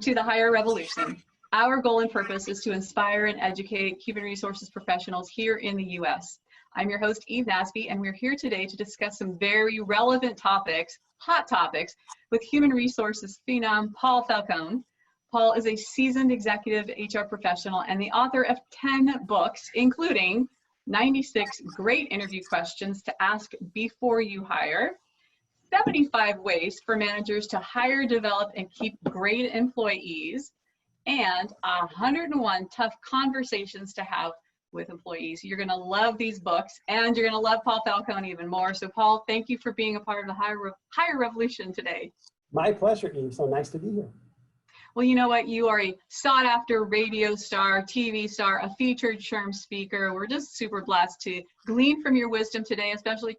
to the Hire Revolution. Our goal and purpose is to inspire and educate human resources professionals here in the U.S. I'm your host, Eve Nasby, and we're here today to discuss some very relevant topics, hot topics, with human resources phenom Paul Falcone. Paul is a seasoned executive HR professional and the author of 10 books, including 96 great interview questions to ask before you hire, 75 ways for managers to hire, develop, and keep great employees, and 101 tough conversations to have with employees. You're going to love these books, and you're going to love Paul Falcone even more. So Paul, thank you for being a part of the Hire Revolution today. My pleasure, Eve. So nice to be here. Well, you know what? You are a sought-after radio star, TV star, a featured SHRM speaker. We're just super blessed to glean from your wisdom today, especially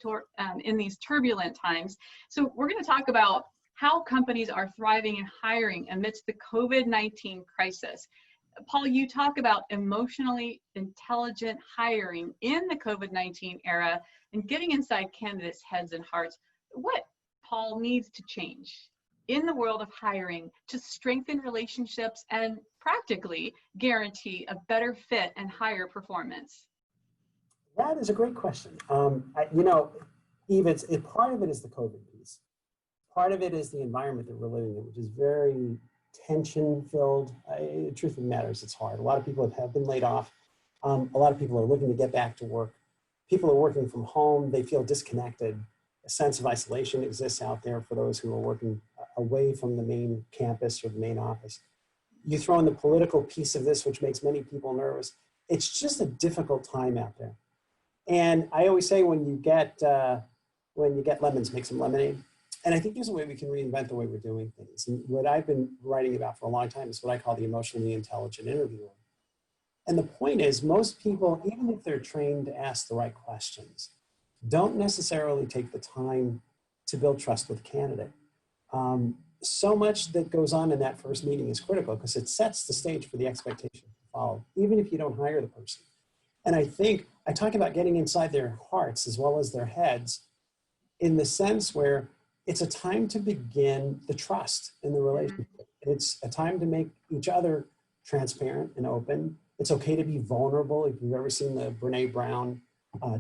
in these turbulent times. So we're going to talk about how companies are thriving and hiring amidst the COVID-19 crisis. Paul, you talk about emotionally intelligent hiring in the COVID-19 era and getting inside candidates' heads and hearts. What, Paul, needs to change in the world of hiring to strengthen relationships and practically guarantee a better fit and higher performance? That is a great question. Eve, part of it is the COVID piece. Part of it is the environment that we're living in, which is very tension-filled. The truth of the matter is it's hard. A lot of people have been laid off. A lot of people are looking to get back to work. People are working from home. They feel disconnected. A sense of isolation exists out there for those who are working away from the main campus or the main office. You throw in the political piece of this, which makes many people nervous. It's just a difficult time out there. And I always say when you get lemons, make some lemonade. And I think there's a way we can reinvent the way we're doing things. And what I've been writing about for a long time is what I call the emotionally intelligent interviewer. And the point is, most people, even if they're trained to ask the right questions, don't necessarily take the time to build trust with the candidate. So much that goes on in that first meeting is critical because it sets the stage for the expectation to follow, even if you don't hire the person. And I think I talk about getting inside their hearts as well as their heads in the sense where it's a time to begin the trust in the relationship. It's a time to make each other transparent and open. It's okay to be vulnerable. If you've ever seen the Brene Brown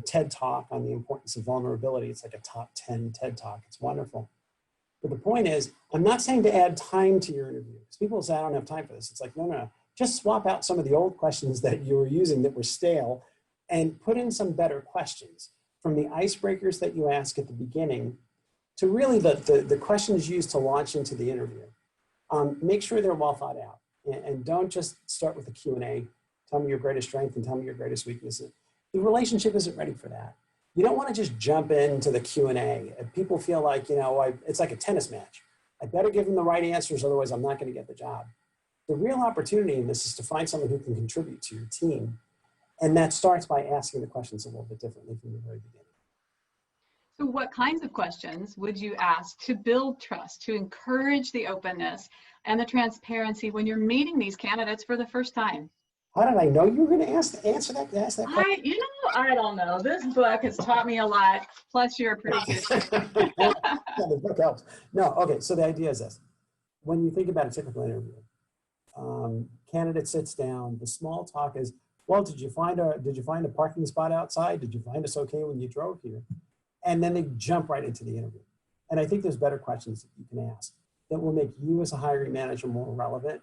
TED Talk on the importance of vulnerability, it's like a top 10 TED Talk. It's wonderful. But the point is, I'm not saying to add time to your interview. Because people say, I don't have time for this. It's like, no. Just swap out some of the old questions that you were using that were stale and put in some better questions. From the icebreakers that you ask at the beginning to really the questions used to launch into the interview. Make sure they're well thought out. And don't just start with a Q&A. Tell me your greatest strength and tell me your greatest weaknesses. The relationship isn't ready for that. You don't want to just jump into the Q&A. People feel like, it's like a tennis match. I better give them the right answers, otherwise I'm not going to get the job. The real opportunity in this is to find someone who can contribute to your team. And that starts by asking the questions a little bit differently from the very beginning. So what kinds of questions would you ask to build trust, to encourage the openness and the transparency when you're meeting these candidates for the first time? How did I know you were going to ask that question? I don't know. This book has taught me a lot. Plus, you're pretty good. Yeah, the book helps. No, okay. So the idea is this: when you think about a typical interview, candidate sits down. The small talk is, "Well, did you find a parking spot outside? Did you find us okay when you drove here?" And then they jump right into the interview. And I think there's better questions that you can ask that will make you as a hiring manager more relevant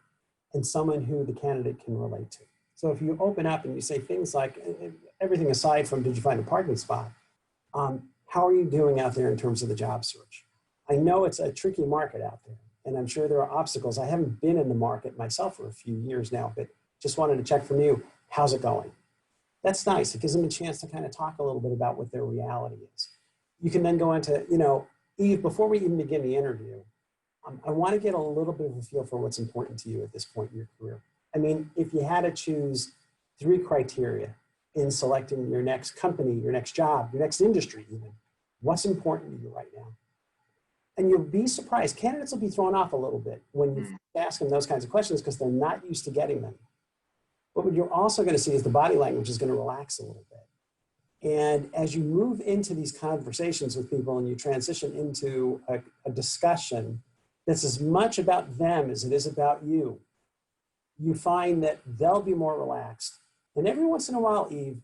and someone who the candidate can relate to. So if you open up and you say things like, everything aside from did you find a parking spot, how are you doing out there in terms of the job search? I know it's a tricky market out there, and I'm sure there are obstacles. I haven't been in the market myself for a few years now, but just wanted to check from you, how's it going? That's nice. It gives them a chance to kind of talk a little bit about what their reality is. You can then go into, Eve, before we even begin the interview, I want to get a little bit of a feel for what's important to you at this point in your career. I mean, if you had to choose 3 criteria in selecting your next company, your next job, your next industry even, what's important to you right now? And you'll be surprised. Candidates will be thrown off a little bit when you ask them those kinds of questions because they're not used to getting them. But what you're also going to see is the body language is going to relax a little bit. And as you move into these conversations with people and you transition into a discussion, that's as much about them as it is about you, you find that they'll be more relaxed. And every once in a while, Eve,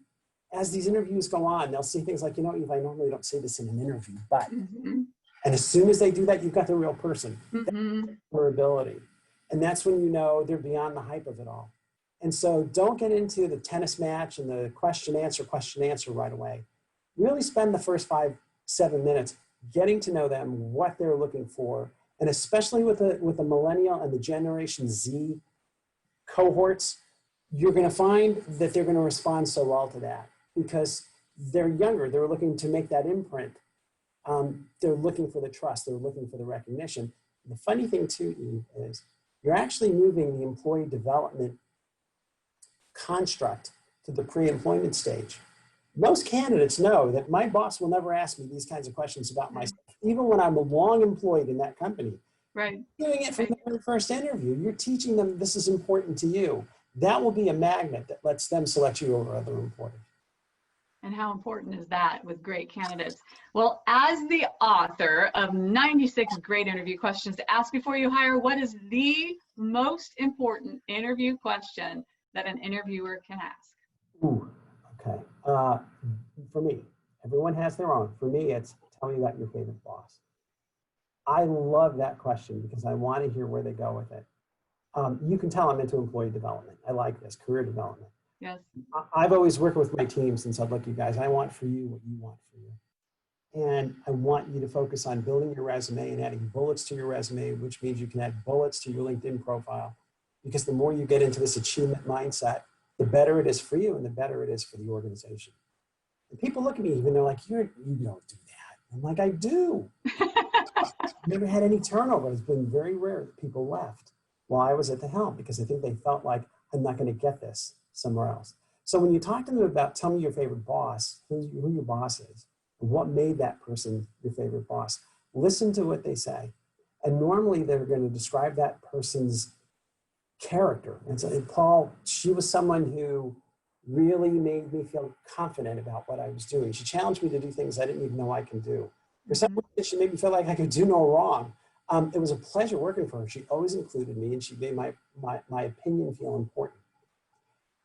as these interviews go on, they'll say things like, you know, Eve, I normally don't say this in an interview, but, and as soon as they do that, you've got the real person, their ability. And that's when you know they're beyond the hype of it all. And so don't get into the tennis match and the question, answer right away. Really spend the first 5-7 minutes getting to know them, what they're looking for. And especially with the millennial and the Generation Z cohorts, you're going to find that they're going to respond so well to that because they're younger. They're looking to make that imprint. They're looking for the trust. They're looking for the recognition. The funny thing too, Eve, is you're actually moving the employee development construct to the pre-employment stage. Most candidates know that my boss will never ask me these kinds of questions about myself, even when I'm long employed in that company. Right. Doing it from the very first interview, you're teaching them this is important to you. That will be a magnet that lets them select you over other employers. And how important is that with great candidates? Well, as the author of 96 great interview questions to ask before you hire, what is the most important interview question that an interviewer can ask? Ooh, okay. For me, everyone has their own. For me, it's tell me about your favorite boss. I love that question because I want to hear where they go with it. You can tell I'm into employee development. I like this, career development. Yes. I've always worked with my teams and said, look, you guys, I want for you what you want for you. And I want you to focus on building your resume and adding bullets to your resume, which means you can add bullets to your LinkedIn profile. Because the more you get into this achievement mindset, the better it is for you and the better it is for the organization. And people look at me and they're like, you don't do that. I'm like, I do. Never had any turnover. It's been very rare that people left while I was at the helm because I think they felt like I'm not going to get this somewhere else. So when you talk to them about tell me your favorite boss, who your boss is, and what made that person your favorite boss, listen to what they say. And normally they're going to describe that person's character. And so Paul, she was someone who really made me feel confident about what I was doing. She challenged me to do things I didn't even know I can do. For some reason, she made me feel like I could do no wrong. It was a pleasure working for her. She always included me and she made my opinion feel important.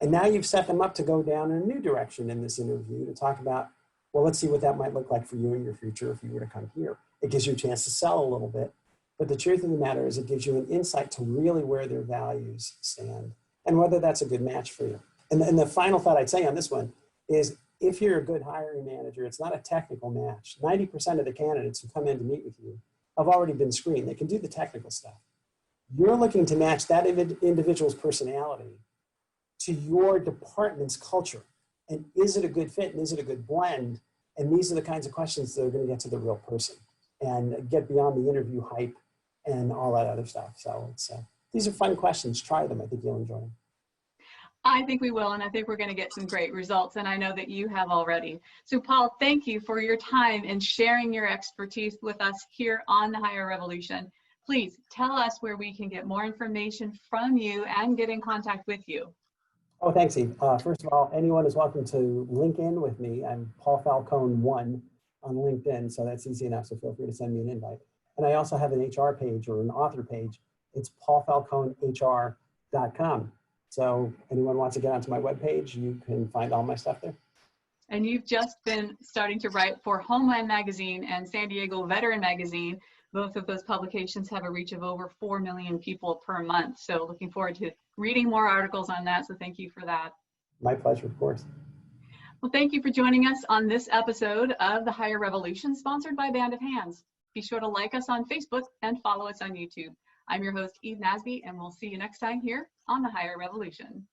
And now you've set them up to go down in a new direction in this interview to talk about, well, let's see what that might look like for you in your future if you were to come here. It gives you a chance to sell a little bit. But the truth of the matter is it gives you an insight to really where their values stand and whether that's a good match for you. And the final thought I'd say on this one is if you're a good hiring manager, it's not a technical match. 90% of the candidates who come in to meet with you have already been screened. They can do the technical stuff. You're looking to match that individual's personality to your department's culture. And is it a good fit and is it a good blend? And these are the kinds of questions that are going to get to the real person and get beyond the interview hype and all that other stuff. So these are fun questions. Try them. I think you'll enjoy them. I think we will, and I think we're going to get some great results, and I know that you have already. So Paul, thank you for your time and sharing your expertise with us here on the Hire Revolution. Please tell us where we can get more information from you and get in contact with you. Oh, thanks, Eve. First of all, anyone is welcome to link in with me. I'm Paul Falcone 1 on LinkedIn, so that's easy enough, so feel free to send me an invite. And I also have an HR page or an author page. It's paulfalconehr.com. So anyone wants to get onto my webpage, you can find all my stuff there. And you've just been starting to write for Homeland Magazine and San Diego Veteran Magazine. Both of those publications have a reach of over 4 million people per month. So looking forward to reading more articles on that. So thank you for that. My pleasure, of course. Well, thank you for joining us on this episode of The Hire Revolution, sponsored by Band of Hands. Be sure to like us on Facebook and follow us on YouTube. I'm your host, Eve Nasby, and we'll see you next time here on The Hire Revolution.